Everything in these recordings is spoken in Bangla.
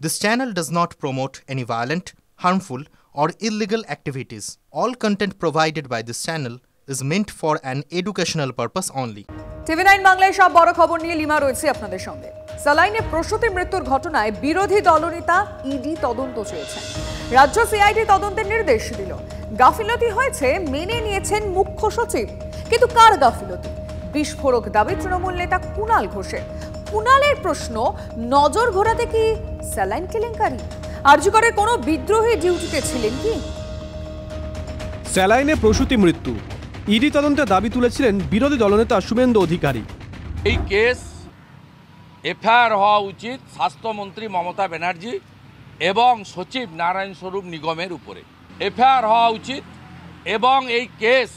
This channel does not promote any violent, harmful, or illegal activities. All content provided by this channel is meant for an educational purpose only. TV9 বাংলায় সব বড় খবর নিয়ে লিমা রয়েছে আপনাদের সঙ্গে। সালাইনে প্রসূতি মৃত্যুর ঘটনায় বিরোধী দলনেতা ইডি তদন্ত চেয়েছেন। রাজ্য সিআইডি তদন্তের নির্দেশ দিল। গাফিলতি হয়েছে মেনে নিয়েছেন মুখ্য সচিব, কিন্তু কার গাফিলতি? বিস্ফোরক দাবি তৃণমূল নেতা কুণাল ঘোষের। কুণালের প্রশ্ন, নজর ঘোরাতে কি স্যালাইন কেলেঙ্কারি? আরজিকরের কোনো বিদ্রোহী ডিউটিতে ছিলেন কি? স্যালাইনে প্রসূতি মৃত্যু, ইডি তদন্তে দাবি তুলেছিলেন বিরোধী দলনেতা শুভেন্দু অধিকারী। এই কেস এফআইআর হওয়া উচিত স্বাস্থ্যমন্ত্রী মমতা ব্যানার্জি এবং সচিব নারায়ণ স্বরূপ নিগমের উপরে এফআইআর হওয়া উচিত, এবং এই কেস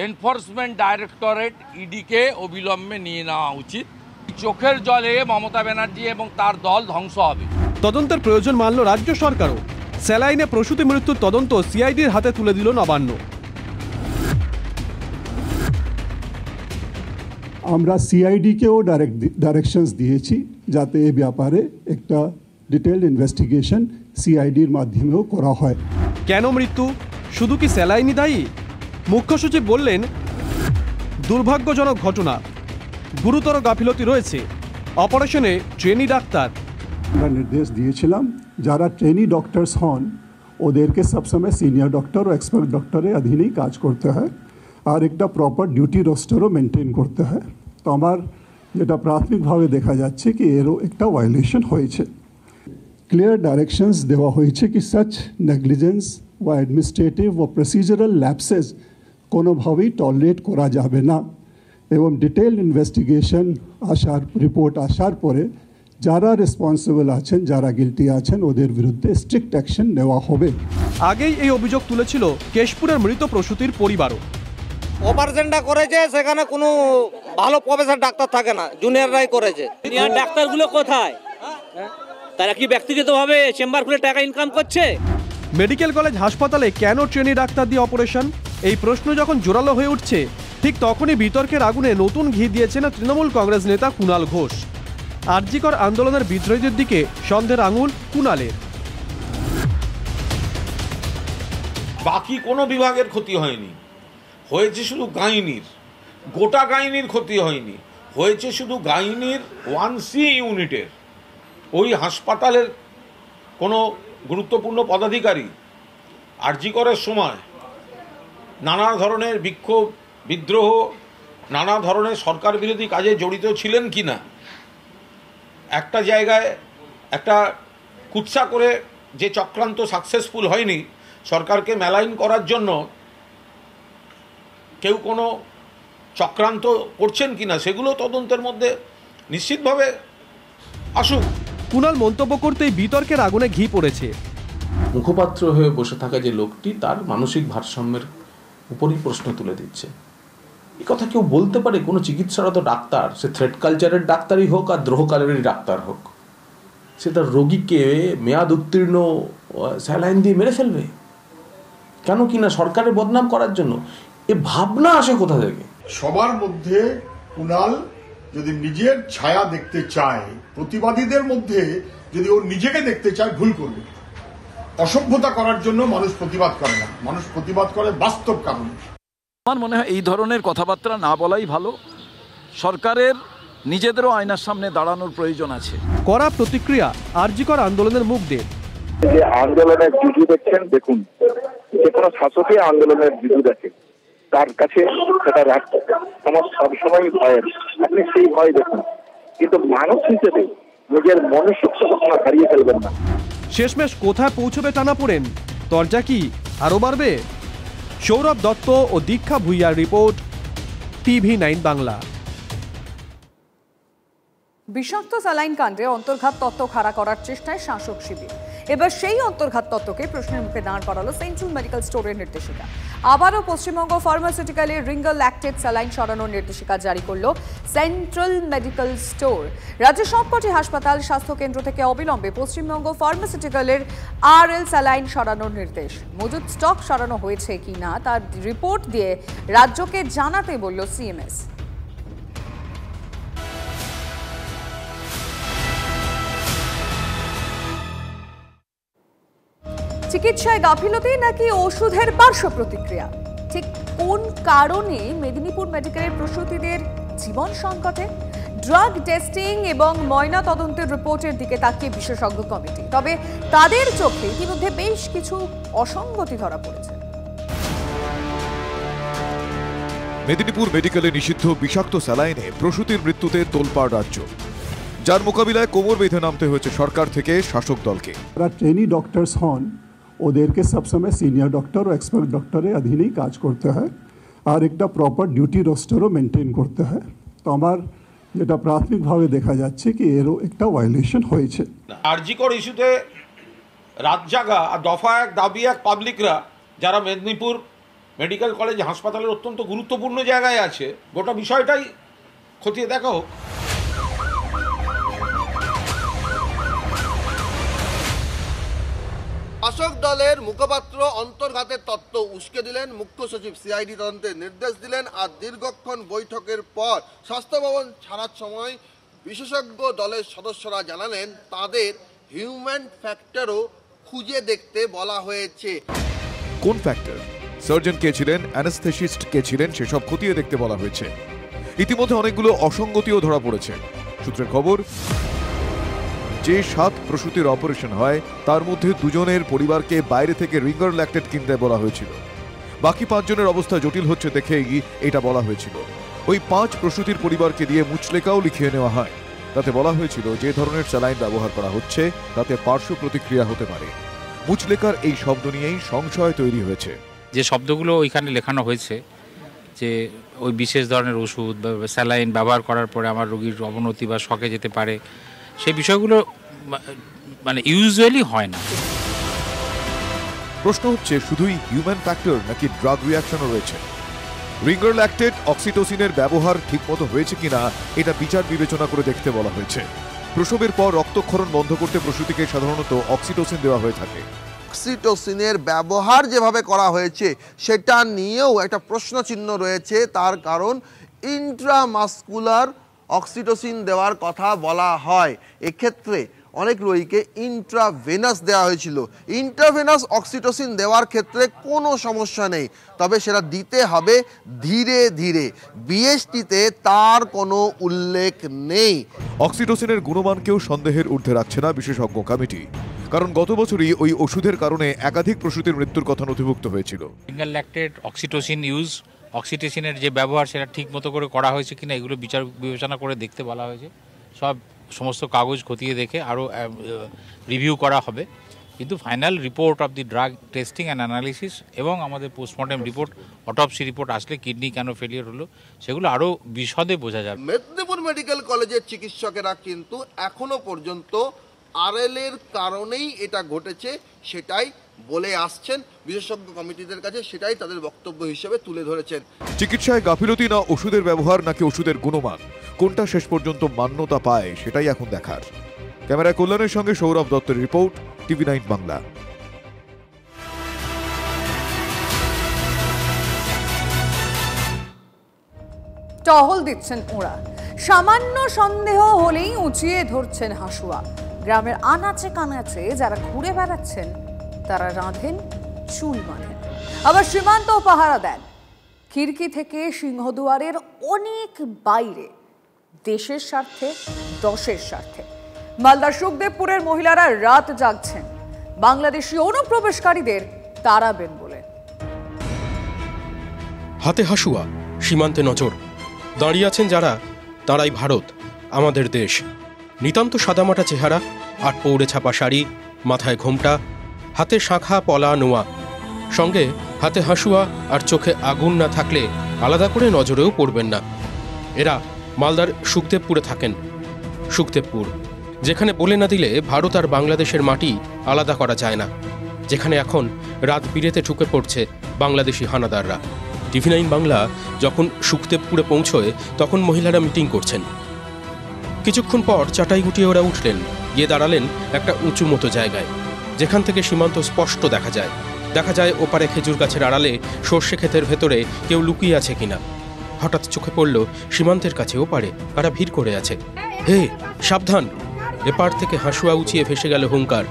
এনফোর্সমেন্ট ডাইরেক্টরেট ইডিকে অবিলম্বে নিয়ে নেওয়া উচিত। চোখের জলে মমতা ব্যানার্জি এবং তার দল ধ্বংস হবে। তদন্তের প্রয়োজন মানল রাজ্য সরকারও। স্যালাইনে প্রসূতি মৃত্যুর তদন্ত সিআইডির হাতে তুলে দিল নবান্ন। আমরা সিআইডিকেও ডাইরেকশনস দিয়েছি যাতে এই ব্যাপারে একটা ডিটেইলড ইনভেস্টিগেশন সিআইডির মাধ্যমেও করা হয়। কেন মৃত্যু? শুধু কি স্যালাইনই দায়ী? মুখ্য সচিব বললেন, দুর্ভাগ্যজনক ঘটনা, গুরুতর গাফিলতি রয়েছে। অপারেশনে ট্রেনি ডাক্তার। আমরা নির্দেশ দিয়েছিলাম যারা ট্রেনি ডক্টরস হন ওদেরকে সবসময় সিনিয়র ডক্টর ও এক্সপার্ট ডক্টরের অধীনেই কাজ করতে হয়, আর একটা প্রপার ডিউটি রোস্টারও মেনটেন করতে হয়। তো আমার যেটা প্রাথমিকভাবে দেখা যাচ্ছে কি এরও একটা ভায়োলেশন হয়েছে। ক্লিয়ার ডাইরেকশনস দেওয়া হয়েছে কি সাচ নেগলিজেন্স বা অ্যাডমিনিস্ট্রেটিভ ও প্রসিজারাল ল্যাপসেস কোনোভাবেই টলারেট করা যাবে না, এবং ডিটেইলড ইনভেস্টিগেশন রিপোর্ট আসার পরে যারা রেসপন্সিবল আছেন, যারা গিলটি আছেন ওদের বিরুদ্ধে স্ট্রিক্ট অ্যাকশন নেওয়া হবে। আগেই এই অভিযোগ তুলেছিল কেশপুরের মৃত প্রসূতির পরিবারও। অপারেশনটা করেছে সেখানে কোনো ভালো প্রফেসর ডাক্তার থাকে না, জুনিয়ররাই করেছে। সিনিয়র ডাক্তারগুলো কোথায়? তারা কি ব্যক্তিগতভাবে চেম্বার খুলে টাকা ইনকাম করছে? মেডিকেল কলেজ হাসপাতালে কেন ট্রেনি ডাক্তার দিয়ে অপারেশন? এই প্রশ্ন যখন জোরালো হয়ে উঠছে, ঠিক তখনই বিতর্কের আগুনে নতুন ঘি দিয়েছেন তৃণমূল কংগ্রেস নেতা কুণাল ঘোষ। আরজিকর আন্দোলনের বিদ্রোহীদের দিকে সন্দেহের আঙুল কুণালের। বাকি কোনো বিভাগের ক্ষতি হয়নি, হয়েছে শুধু গাইনির, গোটা গাইনির ক্ষতি হয়নি, হয়েছে শুধু গাইনির 1C ইউনিটের ওই হাসপাতালের কোনো গুরুত্বপূর্ণ পদাধিকারী আরজিকরের সময় নানা ধরনের বিক্ষোভ, বিদ্রোহ, নানা ধরনের সরকার বিরোধী কাজে জড়িত ছিলেন কি না, একটা জায়গায় একটা কুৎসা করে যে চক্রান্ত সাকসেসফুল হয়নি, সরকারকে মেলাইন করার জন্য কেউ কোনো চক্রান্ত করছেন কিনা সেগুলো তদন্তের মধ্যে নিশ্চিতভাবে আসুক। কুণাল মন্তব্য করতেই বিতর্কের আগুনে ঘি পড়েছে। মুখপাত্র হয়ে বসে থাকা যে লোকটি তার মানসিক ভারসাম্যের উপরই প্রশ্ন তুলে দিচ্ছে। এই কথা কেউ বলতে পারে? কোনো চিকিৎসারত ডাক্তার, সে থ্রেড কালচারের ডাক্তারই হোক আর দ্রোহকালেরই ডাক্তার হোক, সে তার রোগীকে মেয়াদ উত্তীর্ণ স্যালাইন দিয়ে মেরে ফেলবে কেন? কিনা সরকারের বদনাম করার জন্য? এ ভাবনা আসে কোথা থেকে? সবার মধ্যে কুণাল যদি নিজের ছায়া দেখতে চায়, প্রতিবাদীদের মধ্যে যদি ও নিজেকে দেখতে চায়, ভুল করবে। অসভ্যতা করার জন্য মানুষ প্রতিবাদ করে না, মানুষ প্রতিবাদ করে বাস্তব কারণে। আমার মনে হয় এই ধরনের কথাবার্তা না বলাই ভালো। সরকারের নিজেদেরও আয়নার সামনে দাঁড়ানোর প্রয়োজন আছে। কড়া প্রতিক্রিয়া আরজিকর আন্দোলনের মুখ দিয়ে। যে আন্দোলনের ভিডিও দেখছেন, দেখুন, যে কোনো শাসকই আন্দোলনের ভিডিও দেখে, তার কাছে সেটা রাখতে আমার সবসময় ভয়ের। আপনি সেই ভয় দেখুন, কিন্তু মানুষ হিসেবে নিজের মনের শক্তি কখনো হারিয়ে ফেলবেন না। শেষমেশ কোথায় পৌঁছবে টানাপোড়েন? দরজা কি আরো বাড়বে? সৌরভ দত্ত ও দীক্ষা ভুইয়ার রিপোর্ট, TV9 বাংলা। বিষাক্ত স্যালাইন কাণ্ডে অন্তর্ঘাত তত্ত্ব খাড়া করার চেষ্টায় শাসক শিবির। এবার সেই অন্তর্ঘাত তত্ত্বকে প্রশ্নের মুখে দাঁড় করালো সেন্ট্রাল মেডিকেল স্টোরের নির্দেশিকা। আবারও পশ্চিমবঙ্গ ফার্মাসিউটিক্যালে রিঙ্গল ল্যাকটেড স্যালাইন সরানোর নির্দেশিকা জারি করল সেন্ট্রাল মেডিকেল স্টোর। রাজ্যের সবকটি হাসপাতাল, স্বাস্থ্যকেন্দ্র থেকে অবিলম্বে পশ্চিমবঙ্গ ফার্মাসিউটিক্যালের RL স্যালাইন সরানোর নির্দেশ। মজুদ স্টক সরানো হয়েছে কিনা তার রিপোর্ট দিয়ে রাজ্যকে জানাতে বলল CMS। চিকিৎসায় গাফিলতি নাকি ওষুধের পার্শ্ব প্রতিক্রিয়া? ঠিক কোন কারণে মেদিনীপুর মেডিকেলের প্রসূতিদের জীবন সংকটে? ড্রাগ টেস্টিং এবং ময়না তদন্তের রিপোর্টের দিকে তাকিয়ে বিশেষজ্ঞ কমিটি। তবে তাদের চোখে ইতিমধ্যে বেশ কিছু অসঙ্গতি ধরা পড়েছে। মেদিনীপুর মেডিকেলে নিষিদ্ধ বিষাক্ত স্যালাইনে প্রসূতির মৃত্যুতে তোলপাড় রাজ্য, যার মোকাবিলায় কোমর বেঁধে নামতে হয়েছে সরকার থেকে শাসক দলকে। যারা ট্রেনি ডক্টরস হন ওদেরকে সবসময় সিনিয়র ডক্টর ও এক্সপার্ট ডক্টরের অধীনেই কাজ করতে হয়, আর একটা প্রপার ডিউটি রোস্টারও মেনটেন করতে হয়। তো আমার যেটা প্রাথমিকভাবে দেখা যাচ্ছে কি এরও একটা ভায়োলেশন হয়েছে। আরজিকর ইস্যুতে রাত জাগা আর দফা এক দাবি এক পাবলিকরা যারা মেদিনীপুর মেডিকেল কলেজ হাসপাতালের অত্যন্ত গুরুত্বপূর্ণ জায়গায় আছে, গোটা বিষয়টাই খতিয়ে দেখা হোক। শাসক দলের মুখপাত্র অন্তর্ঘাতের তত্ত্ব উস্কে দিলেন, মুখ্য সচিব সিআইডি তদন্তের নির্দেশ দিলেন, আর দীর্ঘক্ষণ বৈঠকের পর স্বাস্থ্য ভবন ছাড়ার সময় বিশেষজ্ঞ দলের সদস্যরা জানালেন তাদের হিউম্যান ফ্যাক্টরও খুঁজে দেখতে বলা হয়েছে। কোন ফ্যাক্টর, সার্জন কে ছিলেন, অ্যানেস্থেসিস্ট কে ছিলেন, সেসব খতিয়ে দেখতে বলা হয়েছে। ইতিমধ্যে অনেকগুলো অসঙ্গতিও ধরা পড়েছে। সূত্রের খবর, যে 7 প্রসূতির অপারেশন হয় তার মধ্যে 2 জনের পরিবারকে বাইরে থেকে রিঙ্গার ল্যাকটেট কিনতে বলা হয়েছিল। বাকি 5 জনের অবস্থা জটিল হচ্ছে দেখেই এটা বলা হয়েছিল। ওই 5 প্রসূতির পরিবারকে দিয়ে মুচলেকাও লিখিয়ে নেওয়া হয়। তাতে বলা হয়েছিল যে ধরনের স্যালাইন ব্যবহার করা হচ্ছে তাতে পার্শ্ব প্রতিক্রিয়া হতে পারে। মুচলেকার এই শব্দ নিয়েই সংশয় তৈরি হয়েছে। যে শব্দগুলো ওইখানে লেখানো হয়েছে যে ওই বিশেষ ধরনের ওষুধ বা স্যালাইন ব্যবহার করার পরে আমার রোগীর অবনতি বা শকে যেতে পারে, সেই বিষয়গুলো মানে ইউজুয়ালি হয় না। প্রশ্ন হচ্ছে শুধুই হিউম্যান ফ্যাক্টর নাকি ড্রাগ রিঅ্যাকশনও রয়েছে? রিঙ্গার ল্যাকটেট, অক্সিটোসিনের ব্যবহার ঠিকমতো হয়েছে কিনা এটা বিচার বিবেচনা করে দেখতে বলা হয়েছে। প্রসবের পর রক্তক্ষরণ বন্ধ করতে প্রসূতিকে সাধারণত অক্সিটোসিন দেওয়া হয়ে থাকে। অক্সিটোসিনের ব্যবহার যেভাবে করা হয়েছে সেটা নিয়েও একটা প্রশ্নচিহ্ন রয়েছে। তার কারণ ইন্ট্রামাসকুলার অক্সিটোসিন দেওয়ার কথা বলা হয়। এক্ষেত্রে অনেক রোগীকে ইন্ট্রাভেনাস দেওয়া হয়েছিল। ইন্ট্রাভেনাস অক্সিটোসিন দেওয়ার ক্ষেত্রে কোনো সমস্যা নেই, তবে সেটা দিতে হবে ধীরে ধীরে। বিএসটিতে তার কোনো উল্লেখ নেই। অক্সিটোসিনের গুণমানকেও সন্দেহের ঊর্ধ্বে রাখছে না বিশেষজ্ঞ কমিটি, কারণ গত বছরই ওই ওষুধের কারণে একাধিক প্রসূতির মৃত্যুর কথা নথিভুক্ত হয়েছিল। রিঙ্গার ল্যাকটেট, অক্সিটোসিন ইউজ, অক্সিটোসিনের যে ব্যবহার সেটা ঠিক মতো করে করা হয়েছে কিনা এগুলো বিচার বিবেচনা করে দেখতে বলা হয়েছে। সমস্ত কাগজ খতিয়ে দেখে আরও রিভিউ করা হবে, কিন্তু final report of the drug testing and analysis এবং আমাদের পোস্টমর্টেম রিপোর্ট, অটপসি রিপোর্ট আসলে কিডনি কেন ফেলিয়ার হলো সেগুলো আরও বিশদে বোঝা যাবে। মেদিনীপুর মেডিকেল কলেজের চিকিৎসকেরা কিন্তু এখনো পর্যন্ত আরএল এর কারণেই এটা ঘটেছে সেটাই বলে আসছেন। বিশেষজ্ঞ কমিটিদের কাছে সেটাই তাদের বক্তব্য হিসেবে তুলে ধরেছেন। চিকিৎসায় গাফিলতি না ওষুধের ব্যবহার নাকি ওষুধের গুণমান, কোনটা শেষ পর্যন্ত মান্যতা পায় সেটাই এখন দেখার। ক্যামেরায় কল্যাণের সঙ্গে সৌরভ দত্তের রিপোর্ট, TV9 বাংলা। টহল দিচ্ছেন ওরা, সামান্য সন্দেহ হলেই উঁচিয়ে ধরছেন হাসুয়া। গ্রামের আনাচে কানাচে যারা ঘুরে বেড়াচ্ছেন তারা রাঁধেন, চুল বাঁধেন, আবার সীমান্ত পাহারা দেন। খিড়কি থেকে সিংহদুয়ারের অনেক বাইরে, দেশের স্বার্থে, দশের স্বার্থে। মালদার সুখদেবপুরের মহিলারা রাত জাগছেন বাংলাদেশি অনুপ্রবেশকারীদের তাড়াবেন বলে। হাতে হাসুয়া, সীমান্তে নজর, দাঁড়িয়ে আছেন যারা, তারাই ভারত, আমাদের দেশ। নিতান্ত সাদামাটা চেহারা, 8 পৌড়ে ছাপা শাড়ি, মাথায় ঘোমটা, হাতে শাঁখা পলা নোয়া, সঙ্গে হাতে হাসুয়া আর চোখে আগুন না থাকলে আলাদা করে নজরেও পড়বেন না। এরা মালদার সুখদেবপুরে থাকেন। সুখদেবপুর, যেখানে বলে না দিলে ভারত আর বাংলাদেশের মাটি আলাদা করা যায় না, যেখানে এখন রাত বিরেতে ঢুকে পড়ছে বাংলাদেশি হানাদাররা। TV9 বাংলা যখন সুখদেবপুরে পৌঁছয় তখন মহিলারা মিটিং করছেন। কিছুক্ষণ পর চাটাই গুটিয়ে ওরা উঠলেন, গিয়ে দাঁড়ালেন একটা উঁচু মতো জায়গায়, যেখান থেকে সীমান্ত স্পষ্ট দেখা যায়। দেখা যায় ওপারে খেজুর গাছের আড়ালে সর্ষে ক্ষেতের ভেতরে কেউ লুকিয়ে আছে কিনা। হঠাৎ চোখে পড়ল সীমান্তের কাছে ওপারে কারা ভিড় করে আছে। হে সাবধান! এপার থেকে হাসুয়া উঁচিয়ে ভেসে গেল হুঙ্কার।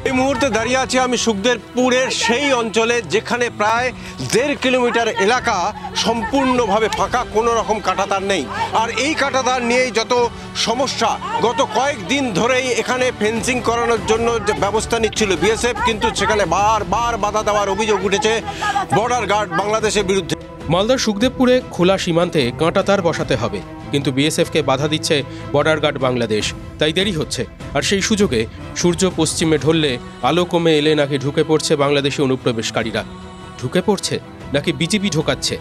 এই মুহূর্তে দাঁড়িয়ে আছি আমি সুখদেবপুরের সেই অঞ্চলে, যেখানে প্রায় 1.5 কিলোমিটার এলাকা সম্পূর্ণভাবে ফাঁকা, কোনো রকম কাঁটাতার নেই। আর এই কাঁটাতার নিয়েই যত সমস্যা, গত কয়েকদিন ধরেই এখানে ফেন্সিং করানোর জন্য যে ব্যবস্থা নিচ্ছিল বিএসএফ, কিন্তু সেখানে বারবার বাধা দেওয়ার অভিযোগ উঠেছে বর্ডার গার্ড বাংলাদেশের বিরুদ্ধে। মালদার সুখদেবপুরে খোলা সীমান্তে কাঁটাতার বসাতে হবে, কিন্তু বিএসএফকে বাধা দিচ্ছে বর্ডার গার্ড বাংলাদেশ, তাই দেরি হচ্ছে। আর সেই সুযোগে সূর্য পশ্চিমে ঢললে আলো কমে এলে নাকি ঢুকে পড়ছে বাংলাদেশি অনুপ্রবেশকারীরা। ঢুকে পড়ছে নাকি বিজেপি ঢোকাচ্ছে?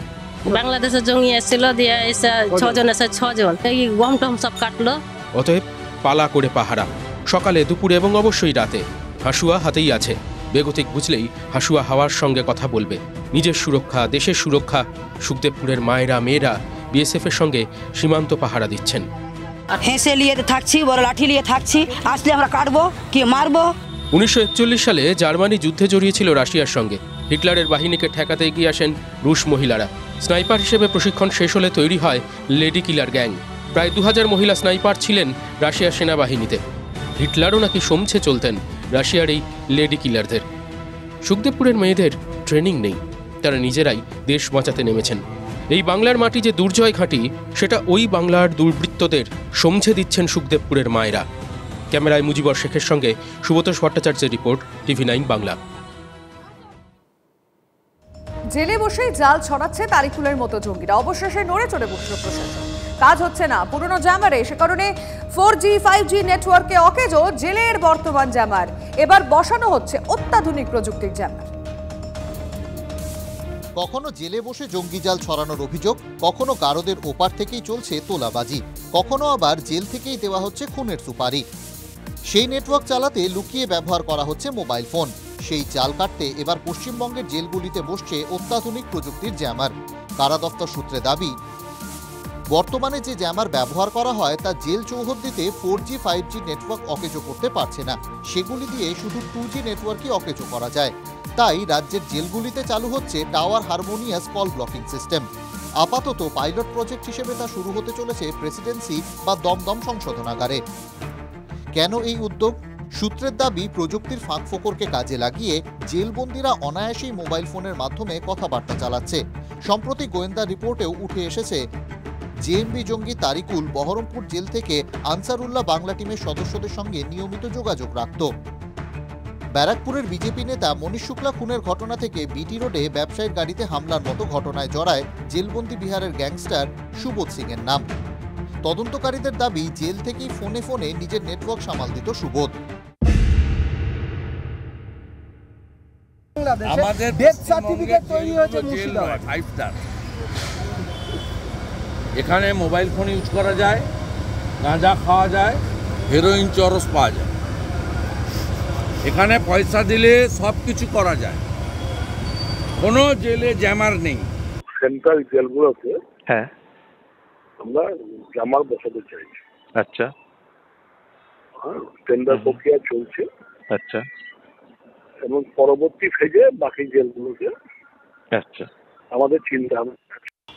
বাংলাদেশের জঙ্গি এসেছিল, দিয়ে এসে 6 জন এসে 6 জন এই গম টম সব কাটলো। অতএব পালা করে পাহারা, সকালে, দুপুরে এবং অবশ্যই রাতে। হাসুয়া হাতেই আছে, বেগতিক বুঝলেই হাসুয়া হাওয়ার সঙ্গে কথা বলবে। নিজের সুরক্ষা, দেশের সুরক্ষা, সুখদেবপুরের মায়েরা মেয়েরা বিএসএফ এর সঙ্গে সীমান্ত পাহারা দিচ্ছেন। হেসে নিয়ে থাকছি, বড় লাঠি নিয়ে থাকছি, আসলে আমরা কাটবো কি মারবো। 1941 সালে জার্মানি যুদ্ধে জড়িয়েছিল রাশিয়ার সঙ্গে। হিটলারের বাহিনীকে ঠেকাতে এগিয়ে আসেন রুশ মহিলারা। স্নাইপার হিসেবে প্রশিক্ষণ শেষ হলে তৈরি হয় লেডি কিলার গ্যাং। প্রায় 2000 মহিলা স্নাইপার ছিলেন রাশিয়ার সেনাবাহিনীতে। হিটলারও নাকি সমছে চলতেন রাশিয়ার এই লেডি কিলারদের। সুখদেবপুরের মেয়েদের ট্রেনিং নেই, তারা নিজেরাই দেশ বাঁচাতে নেমেছেন। এই বাংলার মাটি যে দুর্জয় ঘাঁটি, সেটা ওই বাংলার দুর্বৃত্তদের সমঝে দিচ্ছেন সুখদেবপুরের মায়েরা। ক্যামেরায় মুজিবর শেখের সঙ্গে সুব্রত ভট্টাচার্যের রিপোর্ট, TV9 বাংলা। জেলে বসেই জাল ছড়াচ্ছে তারিকুলের মতো জঙ্গিরা। অবশেষে নড়ে চড়ে বসল প্রশাসন। কাজ হচ্ছে না পুরনো জ্যামারে, সে কারণে 4G 5G নেটওয়ার্কে অকেজো জেলের বর্তমান জ্যামার। এবার বসানো হচ্ছে অত্যাধুনিক প্রযুক্তির জ্যামার। কখনো জেলে বসে জঙ্গি জাল ছড়ানোর অভিযোগ, কখনো গারদের ওপার থেকেই চলছে তোলাবাজি, কখনো আবার জেল থেকেই দেওয়া হচ্ছে খুনের সুপারি। সেই নেটওয়ার্ক চালাতে লুকিয়ে ব্যবহার করা হচ্ছে মোবাইল ফোন। সেই জাল কাটতে এবার পশ্চিমবঙ্গের জেলগুলিতে বসছে অত্যাধুনিক প্রযুক্তির জ্যামার। কারা দফতর সূত্রে দাবি, বর্তমানে যে জ্যামার ব্যবহার করা হয় তা জেল চৌহদ্দিতে 4G 5G নেটওয়ার্ক অকেজো করতে পারছে না। সেগুলি দিয়ে শুধু 2G নেটওয়ার্কই অকেজো করা যায়। তাই রাজ্যের জেলগুলিতে চালু হচ্ছে tower harmonious call blocking system. আপাতত পাইলট প্রজেক্ট হিসেবে তা শুরু হতে চলেছে প্রেসিডেন্সি বা দমদম সংশোধনাগারে। কেন এই উদ্যোগ? সূত্রের দাবি, প্রযুক্তির ফাঁক ফোকরকে কাজে লাগিয়ে জেলবন্দিরা অনায়াসেই মোবাইল ফোনের মাধ্যমে কথাবার্তা চালাচ্ছে। সম্প্রতি গোয়েন্দা রিপোর্টেও উঠে এসেছে জেএমবি জঙ্গি তারিকুল বহরমপুর জেল থেকে আনসারুল্লাহ বাংলা টিমের সদস্যদের সঙ্গে নিয়মিত যোগাযোগ রাখত। ব্যারাকপুরের বিজেপি নেতা মনীষ শুক্লা খুনের ঘটনা থেকে বিটি রোডে ব্যবসায়ীর গাড়িতে হামলার মতো ঘটনায় জড়ায় জেলবন্দি বিহারের গ্যাংস্টার সুবোধ সিং এর নাম। তদন্তকারীদের দাবি, জেল থেকেই ফোনে ফোনে নিজের নেটওয়ার্ক সামাল দিত সুবোধ। আমাদের ডেথ সার্টিফিকেট তৈরি হয়েছে মুর্শিদাবাদ 5 স্টার। এখানে মোবাইল ফোন ইউজ করা যায়, গাঁজা খাওয়া যায়, হেরোইন চরস পাওয়া যায়। এখানে পয়সা দিলে সব কিছু করা যায়, কোনো জেলে জ্যামার নেই। সেন্ট্রাল জেলগুলোতে হ্যাঁ আমরা জামার বসাতে চাইছি। আচ্ছা, টেন্ডার প্রক্রিয়া চলছে। আচ্ছা, এবং পরবর্তী ফেজে বাকি জেলগুলোকে আচ্ছা আমাদের চিন্তা।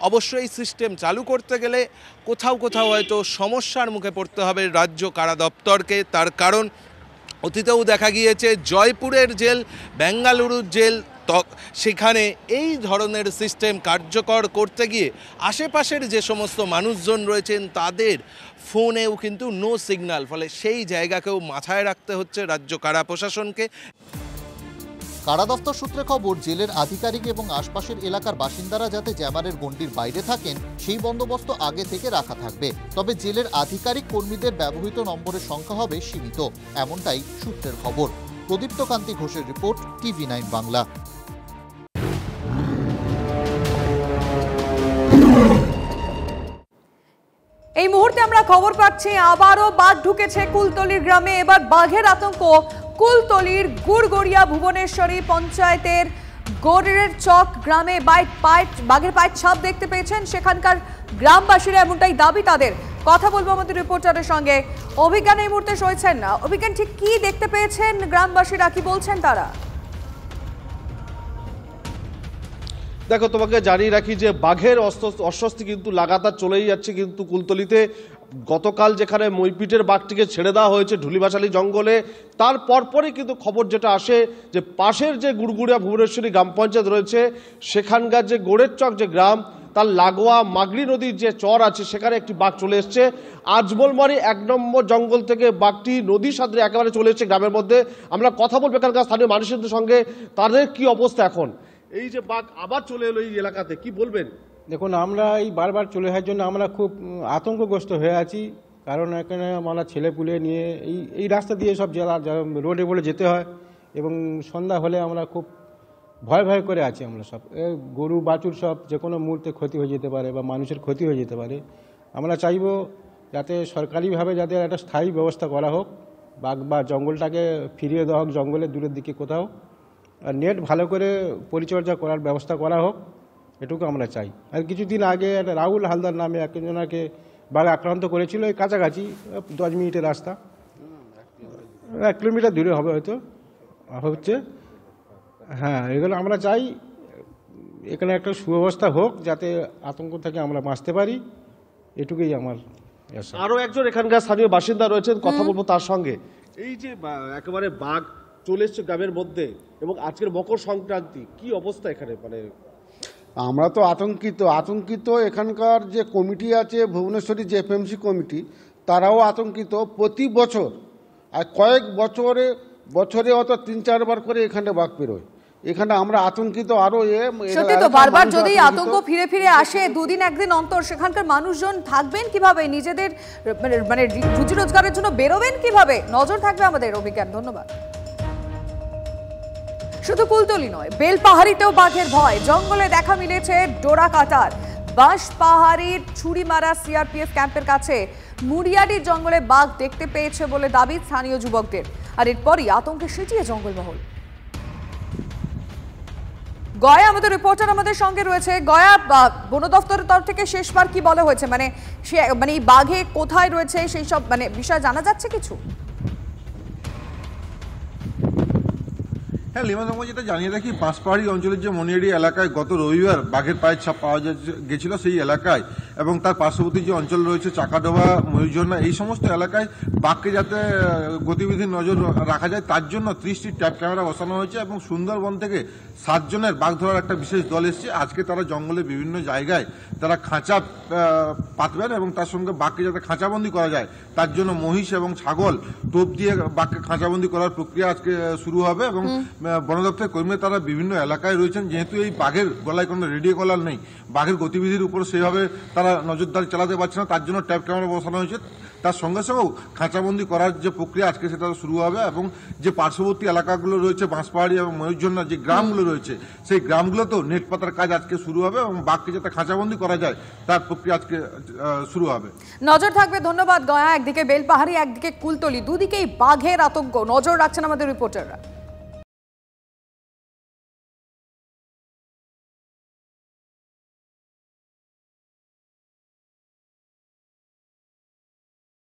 অবশ্য এই সিস্টেম চালু করতে গেলে কোথাও কোথাও হয়তো সমস্যার মুখে পড়তে হবে রাজ্য কারা দপ্তরকে। তার কারণ অতীতেও দেখা গিয়েছে জয়পুরের জেল, বেঙ্গালুরুর জেল, সেখানে এই ধরনের সিস্টেম কার্যকর করতে গিয়ে আশেপাশের যে সমস্ত মানুষজন রয়েছেন তাদের ফোনেও কিন্তু নো সিগন্যাল, ফলে সেই জায়গাকেও মাথায় রাখতে হচ্ছে রাজ্য কারা প্রশাসনকে। কারা দফতর সূত্রে খবর, জেলের আধিকারিক এবং আশপাশের এলাকার বাসিন্দারা যাতে জ্যামারের গণ্ডির বাইরে থাকেন সেই বন্দোবস্ত আগে থেকে রাখা থাকবে। তবে জেলের আধিকারিক কর্মীদের ব্যবহৃত নম্বরের সংখ্যা হবে সীমিত, এমনটাই সূত্রের খবর। প্রদীপ্ত কান্তি ঘোষের রিপোর্ট, TV9 বাংলা। এই মুহূর্তে আমরা খবর পাচ্ছি আবারও বাঘ ঢুকেছে কুলতলির গ্রামে। এবার বাঘের আতঙ্ক কুলতলির গুড়গড়িয়া ভুবনেশ্বরী পঞ্চায়েতের গড়ের চক গ্রামে। বাঘের পায়ের ছাপ দেখতে পেয়েছেন সেখানকার গ্রামবাসীরা, এমনটাই দাবি তাদের। কথা বলবো আমাদের রিপোর্টারের সঙ্গে। অভিজ্ঞান এই মুহূর্তে সইছেন না। অভিজ্ঞান, ঠিক কি দেখতে পেয়েছেন গ্রামবাসীরা, কি বলছেন তারা? দেখো, তোমাকে জানিয়ে রাখি যে বাঘের অস্বস্তি কিন্তু লাগাতার চলেই যাচ্ছে কিন্তু কুলতলিতে। গতকাল যেখানে মইপিটের বাঘটিকে ছেড়ে দেওয়া হয়েছে ঢুলিবাসালি জঙ্গলে, তার পরপরই কিন্তু খবর যেটা আসে যে পাশের যে গুড়গুড়িয়া ভুবনেশ্বরী গ্রাম পঞ্চায়েত রয়েছে সেখানকার যে গোড়ের চক যে গ্রাম তার লাগোয়া মাগড়ি নদীর যে চর আছে সেখানে একটি বাঘ চলে এসছে। আজমলমারি 1 নম্বর জঙ্গল থেকে বাঘটি নদীর সাথে একেবারে চলে এসছে গ্রামের মধ্যে। আমরা কথা বলবো এখানকার স্থানীয় মানুষের সঙ্গে, তাদের কি অবস্থা এখন, এই যে বাঘ আবার চলে এলো এই এলাকাতে, কি বলবেন? দেখুন, আমরা এই বারবার চলে আসার জন্য আমরা খুব আতঙ্কগ্রস্ত হয়ে আছি, কারণ এখানে আমরা ছেলেপুলে নিয়ে এই রাস্তা দিয়ে সব রোডে বলে যেতে হয় এবং সন্ধ্যা হলে আমরা খুব ভয় ভয় করে আছি। আমরা সব গরু বাছুর সব যে কোনো মুহূর্তে ক্ষতি হয়ে যেতে পারে বা মানুষের ক্ষতি হয়ে যেতে পারে। আমরা চাইব যাতে সরকারিভাবে যাতে একটা স্থায়ী ব্যবস্থা করা হোক, বাঘ বা জঙ্গলটাকে ফিরিয়ে দেওয়া হোক জঙ্গলের দূরের দিকে কোথাও, আর নেট ভালো করে পরিচর্যা করার ব্যবস্থা করা হোক, এটুকু আমরা চাই। আর কিছুদিন আগে একটা রাহুল হালদার নামে একজনকে বাঘ আক্রান্ত করেছিল, এই কাছাকাছি 10 মিনিটের রাস্তা, 1 কিলোমিটার দূরে হবে হয়তো হচ্ছে। হ্যাঁ, এগুলো আমরা চাই এখানে একটা সুব্যবস্থা হোক যাতে আতঙ্ক থেকে আমরা বাঁচতে পারি, এটুকুই আমার। আরো একজন এখানকার স্থানীয় বাসিন্দা রয়েছেন, কথা বলবো তার সঙ্গে। এই যে একেবারে বাঘ চলে এসছে গ্রামের মধ্যে এবং আজকের মকর সংক্রান্তি, কি অবস্থা এখানে? মানে আমরা তো আতঙ্কিত। এখানকার যে কমিটি আছে ভুবনেশ্বরী যে এফএমসি কমিটি, তারাও আতঙ্কিত। প্রতি বছর আর কয়েক বছরে অত 3-4 বার করে এখানে বাঘ বেরোয়। এখানে আমরা আতঙ্কিত আরো। সত্যি তো, বারবার যদি আতঙ্ক ফিরে ফিরে আসে 2 দিন 1 দিন অন্তর, সেখানকার মানুষজন থাকবেন কিভাবে? নিজেদের মানে রুজি রোজগারের জন্য বেরোবেন কিভাবে? নজর থাকবে আমাদের। অভিজ্ঞান, ধন্যবাদ। শুধু কুলতলি নয়, বেলপাহাড়িতেও বাঘের ভয়। জঙ্গলে দেখা মিলেছে ডোরা কাটার। বাঁশপাহাড়ির ছুরিমারা সিআরপিএফ ক্যাম্পের কাছে মুড়িয়াডির জঙ্গলে বাঘ দেখতে পেয়েছে বলে দাবি স্থানীয় যুবকদের। আর এরপরই আতঙ্কে সিটিয়ে জঙ্গলমহল। গয়া আমাদের রিপোর্টার আমাদের সঙ্গে রয়েছে। গয়া, বন দফতরের তরফ থেকে শেষবার কি বলা হয়েছে, মানে এই বাঘে কোথায় রয়েছে সেই সব বিষয় জানা যাচ্ছে কিছু? হ্যাঁ লিমা, তোমাকে যেটা জানিয়ে রাখি, বাঁশপাহাড়ি অঞ্চলের যে মনিয়ারি এলাকায় গত রবিবার বাঘের পায়ের ছাপ পাওয়া গেছিল সেই এলাকায়, এবং তার পার্শ্ববর্তী যে অঞ্চল রয়েছে চাকাডোবা, ময়ূরঝর্ণা, এই সমস্ত এলাকায় বাঘকে যাতে গতিবিধির নজর রাখা যায় তার জন্য 30টি ট্র্যাপ ক্যামেরা বসানো হয়েছে এবং সুন্দরবন থেকে 7 জনের বাঘ ধরার একটা বিশেষ দল এসেছে। আজকে তারা জঙ্গলের বিভিন্ন জায়গায় তারা খাঁচা পাতবেন এবং তার সঙ্গে বাঘকে যাতে খাঁচাবন্দি করা যায় তার জন্য মহিষ এবং ছাগল টোপ দিয়ে বাঘকে খাঁচাবন্দি করার প্রক্রিয়া আজকে শুরু হবে। এবং বন দপ্তরের কর্মীরা তারা বিভিন্ন এলাকায় রয়েছেন, যেহেতু এই বাঘের গলায় কোনো রেডিও কলার নেই, বাঘের গতিবিধির উপর সেভাবে তারা নজরদারি চালাতে পারছে না, তার জন্য ট্র্যাপ ক্যামেরা বসানো হয়েছে। তার সঙ্গে সঙ্গেও খাঁচাবন্দি করার যে প্রক্রিয়া আজকে সেটা শুরু হবে এবং যে পার্শ্ববর্তী এলাকাগুলো রয়েছে বাঁশপাহাড়ি এবং ময়ূরঝর্ণা যে গ্রামগুলো রয়েছে সেই গ্রামগুলোতেও নেট পাতার কাজ আজকে শুরু হবে এবং বাঘকে যাতে খাঁচাবন্দি করা যায় তার প্রক্রিয়া আজকে শুরু হবে। নজর থাকবে। ধন্যবাদ গয়া। একদিকে বেলপাহাড়ি, একদিকে কুলতলি, দুদিকেই বাঘের আতঙ্ক। নজর রাখছেন আমাদের রিপোর্টাররা।